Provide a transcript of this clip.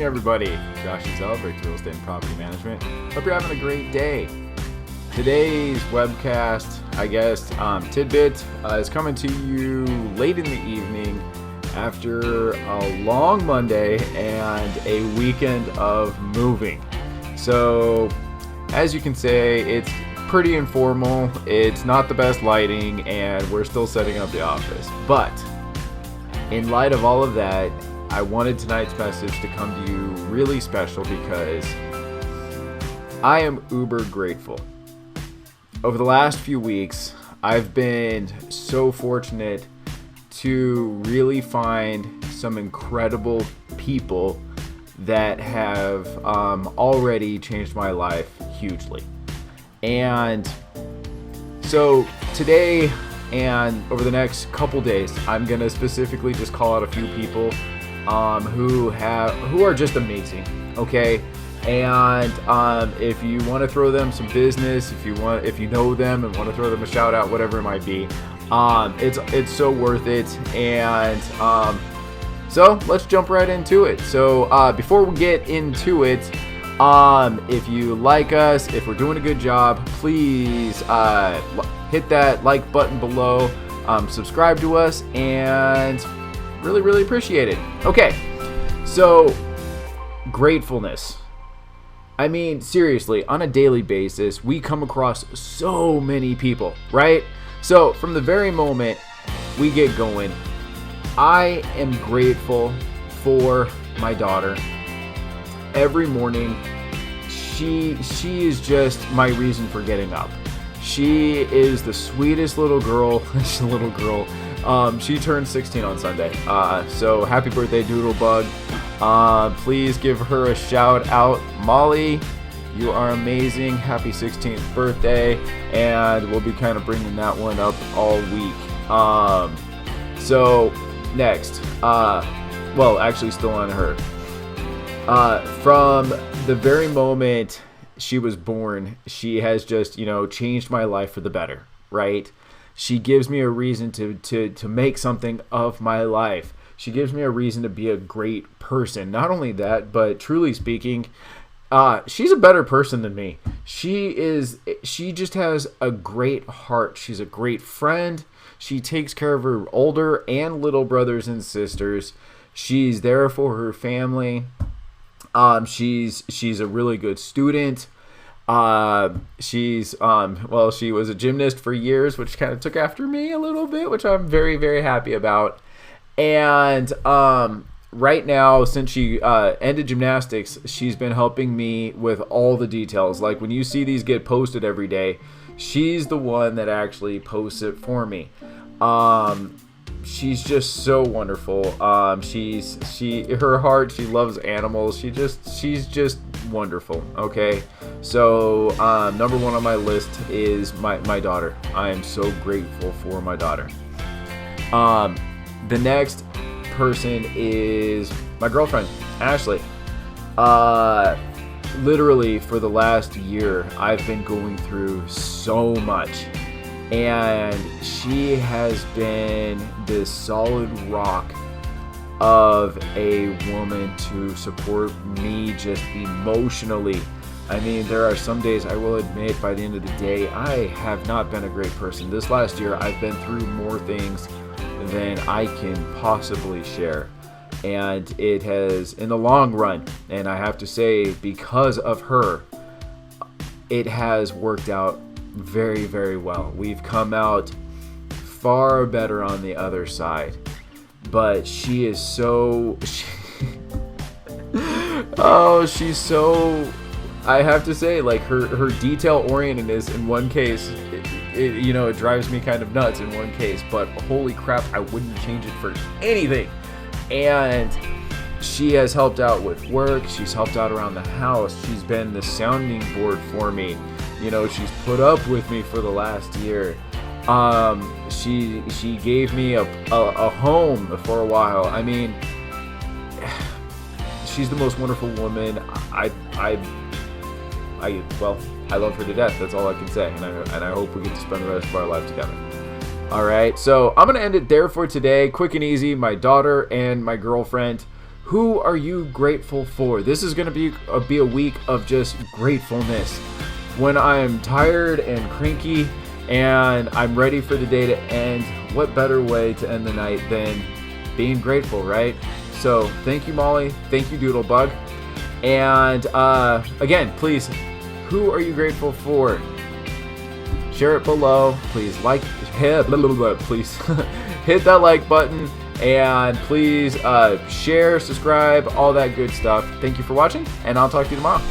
everybody. Josh Ezell, Breakthrough Real Estate and Property Management. Hope you're having a great day. Today's webcast, Tidbit, is coming to you late in the evening after a long Monday and a weekend of moving. So, as you can say, it's pretty informal. It's not the best lighting, and we're still setting up the office. But in light of all of that, I wanted tonight's message to come to you really special because I am uber grateful. Over the last few weeks, I've been so fortunate to really find some incredible people that have already changed my life hugely. And so today and over the next couple days, I'm going to specifically just call out a few people who are just amazing, okay? And if you want to throw them some business, if you know them and want to throw them a shout out, whatever it might be, it's so worth it. And so let's jump right into it. So before we get into it, if you like us, if we're doing a good job, please hit that like button below, subscribe to us, and really appreciate it. Okay, so gratefulness. I mean, seriously, on a daily basis, we come across so many people, right? So from the very moment we get going, I am grateful for my daughter. Every morning, she is just my reason for getting up. She is the sweetest little girl. She turned 16 on Sunday. So happy birthday, Doodlebug. Please give her a shout out. Molly, you are amazing. Happy 16th birthday. And we'll be kind of bringing that one up all week. So next, actually still on her. From the very moment she was born, she has just, changed my life for the better, right? She gives me a reason to make something of my life. She gives me a reason to be a great person. Not only that, but truly speaking, she's a better person than me. She just has a great heart. She's a great friend. She takes care of her older and little brothers and sisters. She's there for her family. She's a really good student. She was a gymnast for years, which kind of took after me a little bit, which I'm very happy about. And right now, since she ended gymnastics, she's been helping me with all the details. Like when you see these get posted every day, she's the one that actually posts it for me. She's just so wonderful. Her heart, she loves animals. She's just wonderful. Okay. So, number one on my list is my daughter. I am so grateful for my daughter. The next person is my girlfriend, Ashley. Literally for the last year, I've been going through so much. And she has been this solid rock of a woman to support me just emotionally. I mean, there are some days, I will admit, by the end of the day, I have not been a great person. This last year, I've been through more things than I can possibly share. And it has, in the long run, and I have to say, because of her, it has worked out very well. We've come out far better on the other side. But she is so... she's so... I have to say, like, her detail-orientedness in one case, it drives me kind of nuts in one case, but holy crap, I wouldn't change it for anything. And she has helped out with work. She's helped out around the house. She's been the sounding board for me. She's put up with me for the last year. She gave me a home for a while. I mean, she's the most wonderful woman. I love her to death. That's all I can say. And I hope we get to spend the rest of our life together. All right. So I'm going to end it there for today. Quick and easy. My daughter and my girlfriend. Who are you grateful for? This is going to be a week of just gratefulness. When I'm tired and cranky and I'm ready for the day to end, what better way to end the night than being grateful, right? So thank you, Molly. Thank you, Doodlebug. And again, please, who are you grateful for? Share it below. Please please hit that like button, and please share, subscribe, all that good stuff. Thank you for watching, and I'll talk to you tomorrow.